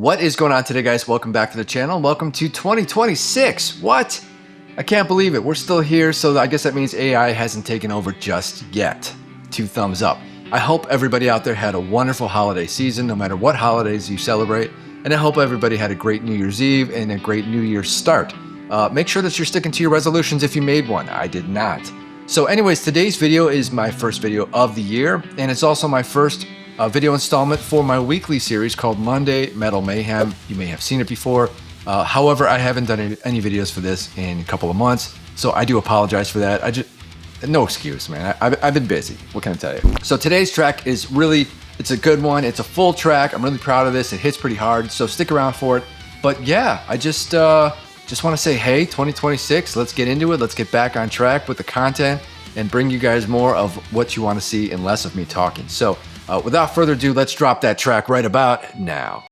What is going on today, guys? Welcome back to the channel. Welcome to 2026. What? I can't believe it. We're still here, so I guess that means AI hasn't taken over just yet. 2 thumbs up. I hope everybody out there had a wonderful holiday season, no matter what holidays you celebrate. And I hope everybody had a great New Year's Eve and a great New Year's start. Make sure that you're sticking to your resolutions if you made one. I did not. So anyways, today's video is my first video of the year, and it's also my first video installment for my weekly series called Monday Metal Mayhem. You may have seen it before. However, I haven't done any videos for this in a couple of months, so I do apologize for that. No excuse, man. I've been busy. What can I tell you? So today's track is it's a good one. It's a full track. I'm really proud of this. It hits pretty hard, so stick around for it. But yeah, I just want to say, hey, 2026, let's get into it. Let's get back on track with the content and bring you guys more of what you want to see and less of me talking. So without further ado, let's drop that track right about now.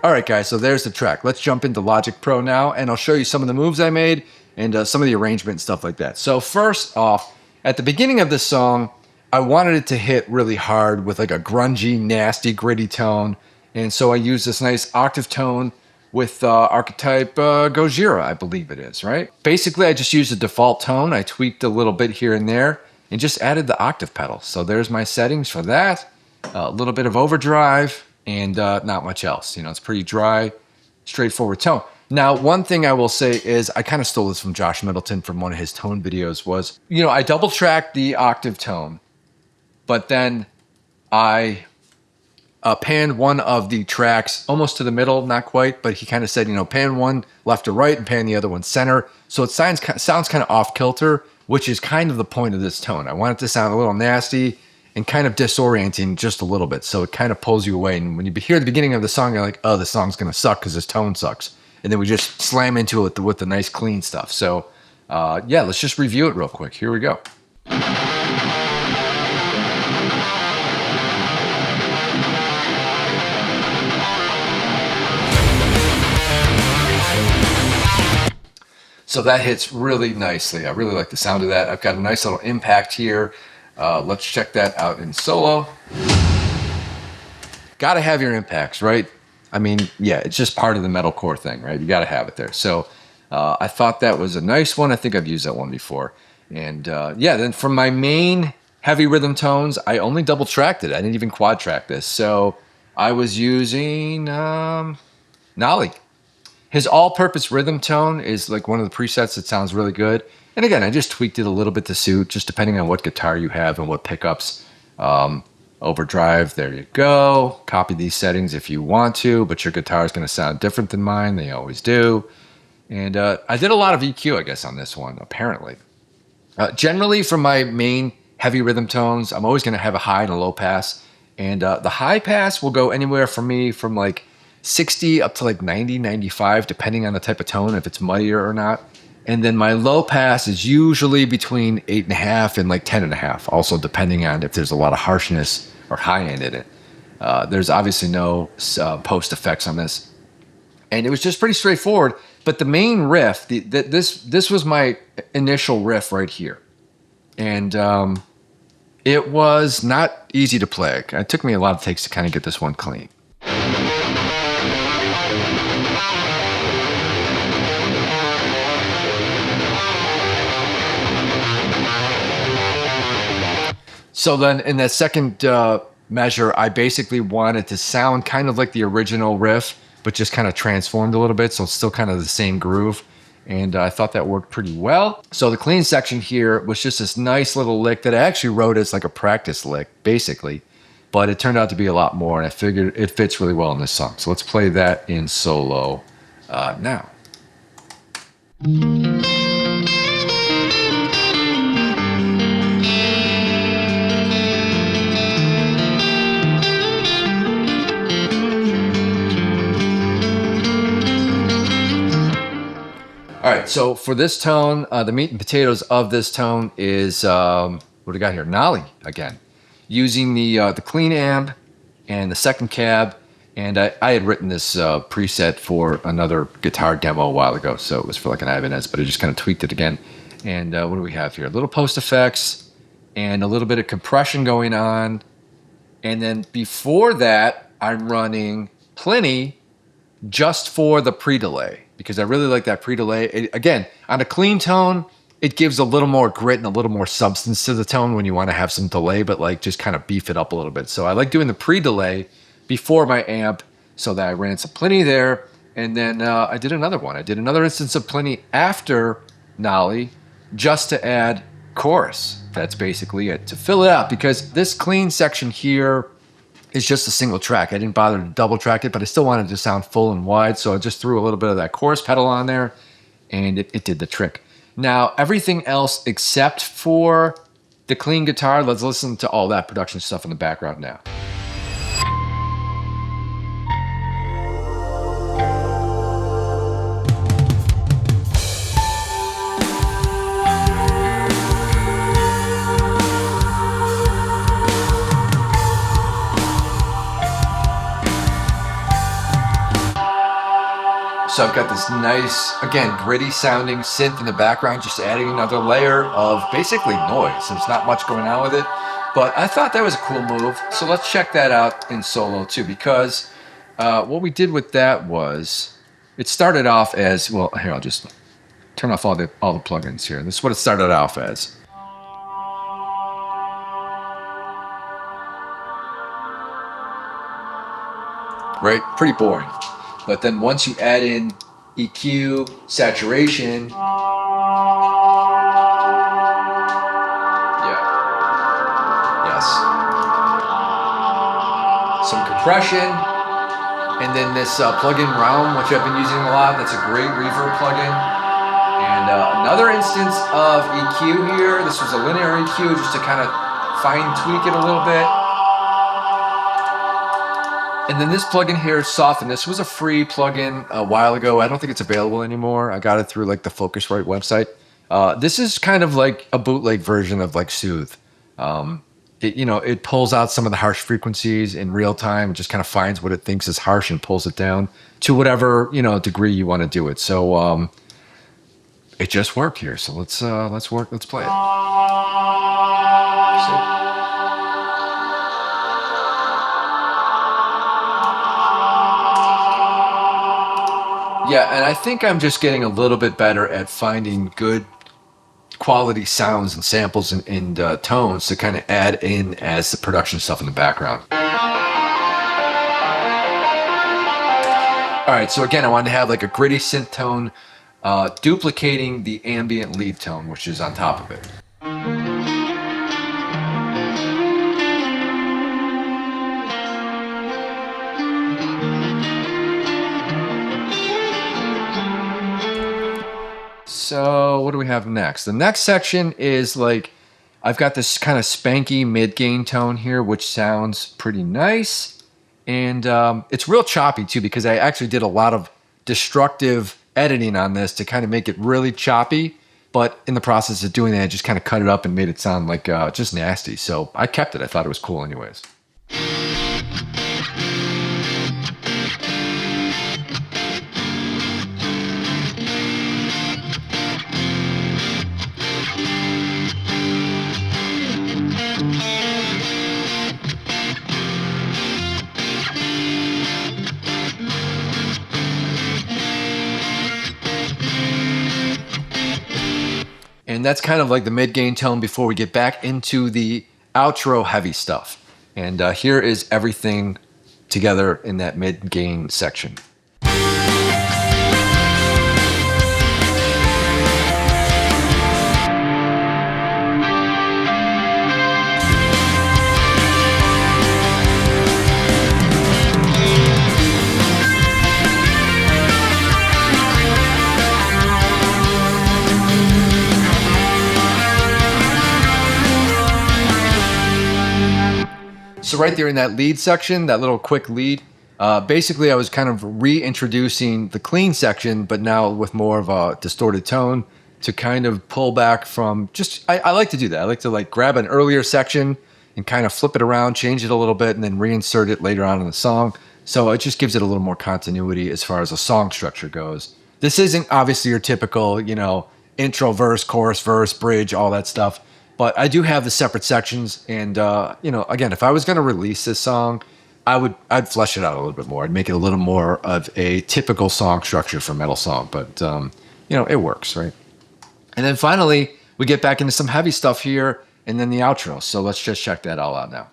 Alright guys, so there's the track. Let's jump into Logic Pro now, and I'll show you some of the moves I made and some of the arrangement and stuff like that. So first off, at the beginning of this song, I wanted it to hit really hard with like a grungy, nasty, gritty tone, and so I used this nice octave tone with archetype Gojira, I believe it is, right? Basically, I just used the default tone. I tweaked a little bit here and there and just added the octave pedal. So there's my settings for that. A little bit of overdrive, and not much else. You know, it's pretty dry, straightforward tone. Now, one thing I will say is I kind of stole this from Josh Middleton from one of his tone videos was, you know, I double tracked the octave tone, but then I panned one of the tracks almost to the middle, not quite, but he kind of said, you know, pan one left to right and pan the other one center. So it sounds kind of off kilter, which is kind of the point of this tone. I want it to sound a little nasty and kind of disorienting just a little bit. So it kind of pulls you away. And when you hear the beginning of the song, you're like, oh, this song's going to suck because this tone sucks. And then we just slam into it with the nice clean stuff. So yeah, let's just review it real quick. Here we go. So that hits really nicely. I really like the sound of that. I've got a nice little impact here. Let's check that out in solo. Got to have your impacts, right? I mean, yeah, it's just part of the metalcore thing, right? You got to have it there. So I thought that was a nice one. I think I've used that one before. And yeah, then for my main heavy rhythm tones, I only double tracked it. I didn't even quad track this. So I was using Nolly. His all-purpose rhythm tone is like one of the presets that sounds really good. And again, I just tweaked it a little bit to suit, just depending on what guitar you have and what pickups. Overdrive, there you go. Copy these settings if you want to, but your guitar is going to sound different than mine. They always do. And I did a lot of EQ, I guess, on this one, apparently. Generally, for my main heavy rhythm tones, I'm always going to have a high and a low pass. And the high pass will go anywhere for me from like 60 up to like 90, 95, depending on the type of tone, if it's muddier or not. And then my low pass is usually between 8.5 and like 10.5, also depending on if there's a lot of harshness or high end in it. There's obviously no post effects on this. And it was just pretty straightforward. But the main riff, this was my initial riff right here. And it was not easy to play. It took me a lot of takes to kind of get this one clean. So then in that second measure, I basically wanted to sound kind of like the original riff, but just kind of transformed a little bit. So it's still kind of the same groove. And I thought that worked pretty well. So the clean section here was just this nice little lick that I actually wrote as like a practice lick, basically. But it turned out to be a lot more, and I figured it fits really well in this song. So let's play that in solo now. All right, so for this tone, the meat and potatoes of this tone is, what do we got here? Nolly again. Using the clean amp and the second cab, and I had written this preset for another guitar demo a while ago, so it was for like an Ibanez, but I just kind of tweaked it again. And what do we have here? A little post effects and a little bit of compression going on. And then before that, I'm running Plenty just for the pre-delay, because I really like that pre-delay. Again, on a clean tone, it gives a little more grit and a little more substance to the tone when you want to have some delay, but like just kind of beef it up a little bit. So I like doing the pre-delay before my amp, so that I ran some Plenty there. And then I did another one. I did another instance of Plenty after Nolly, just to add chorus. That's basically it, to fill it out, because this clean section here is just a single track. I didn't bother to double track it, but I still wanted it to sound full and wide, so I just threw a little bit of that chorus pedal on there, and it did the trick. Now, everything else except for the clean guitar, let's listen to all that production stuff in the background now. So I've got this nice, again, gritty sounding synth in the background, just adding another layer of basically noise. There's not much going on with it, but I thought that was a cool move. So let's check that out in solo too, because what we did with that was, it started off as, well, here, I'll just turn off all the plugins here. This is what it started off as. Right? Pretty boring. But then once you add in EQ, saturation, some compression, and then this plugin Realm, which I've been using a lot. That's a great reverb plugin. And another instance of EQ here. This was a linear EQ, just to kind of fine tweak it a little bit. And then this plugin here, Soften. This was a free plugin a while ago. I don't think it's available anymore. I got it through like the Focusrite website. This is kind of like a bootleg version of like Soothe. It pulls out some of the harsh frequencies in real time. It just kind of finds what it thinks is harsh and pulls it down to whatever, degree you want to do it. So it just worked here. So let's play it. Yeah, and I think I'm just getting a little bit better at finding good quality sounds and samples and tones to kind of add in as the production stuff in the background. All right, so again, I wanted to have like a gritty synth tone, duplicating the ambient lead tone, which is on top of it. So what do we have next? The next section is like, I've got this kind of spanky mid-gain tone here, which sounds pretty nice. And it's real choppy too, because I actually did a lot of destructive editing on this to kind of make it really choppy. But in the process of doing that, I just kind of cut it up and made it sound like just nasty. So I kept it. I thought it was cool anyways. And that's kind of like the mid-gain tone before we get back into the outro heavy stuff. And here is everything together in that mid-gain section. So right there in that lead section, that little quick lead, basically I was kind of reintroducing the clean section, but now with more of a distorted tone to kind of pull back from just, I like to do that. I like to like grab an earlier section and kind of flip it around, change it a little bit, and then reinsert it later on in the song. So it just gives it a little more continuity as far as a song structure goes. This isn't obviously your typical, you know, intro, verse, chorus, verse, bridge, all that stuff. But I do have the separate sections, and you know, again, if I was going to release this song, I'd flesh it out a little bit more. I'd make it a little more of a typical song structure for a metal song. But you know, it works, right? And then finally, we get back into some heavy stuff here, and then the outro. So let's just check that all out now.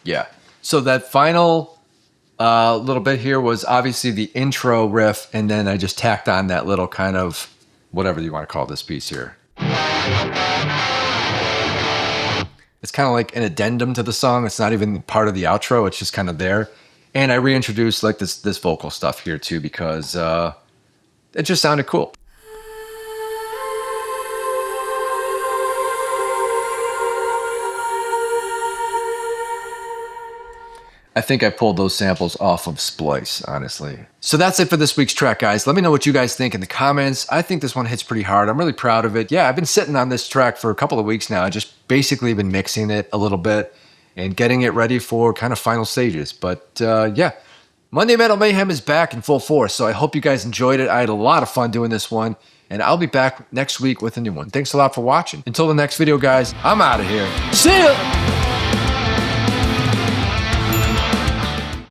Yeah. So that final little bit here was obviously the intro riff, and then I just tacked on that little kind of whatever you want to call this piece here. It's kind of like an addendum to the song. It's not even part of the outro. It's just kind of there. And I reintroduced like this vocal stuff here too, because it just sounded cool. I think I pulled those samples off of Splice, honestly. So that's it for this week's track, guys. Let me know what you guys think in the comments. I think this one hits pretty hard. I'm really proud of it. Yeah, I've been sitting on this track for a couple of weeks now. I just basically been mixing it a little bit and getting it ready for kind of final stages. But yeah, Monday Metal Mayhem is back in full force. So I hope you guys enjoyed it. I had a lot of fun doing this one. And I'll be back next week with a new one. Thanks a lot for watching. Until the next video, guys, I'm out of here. See ya!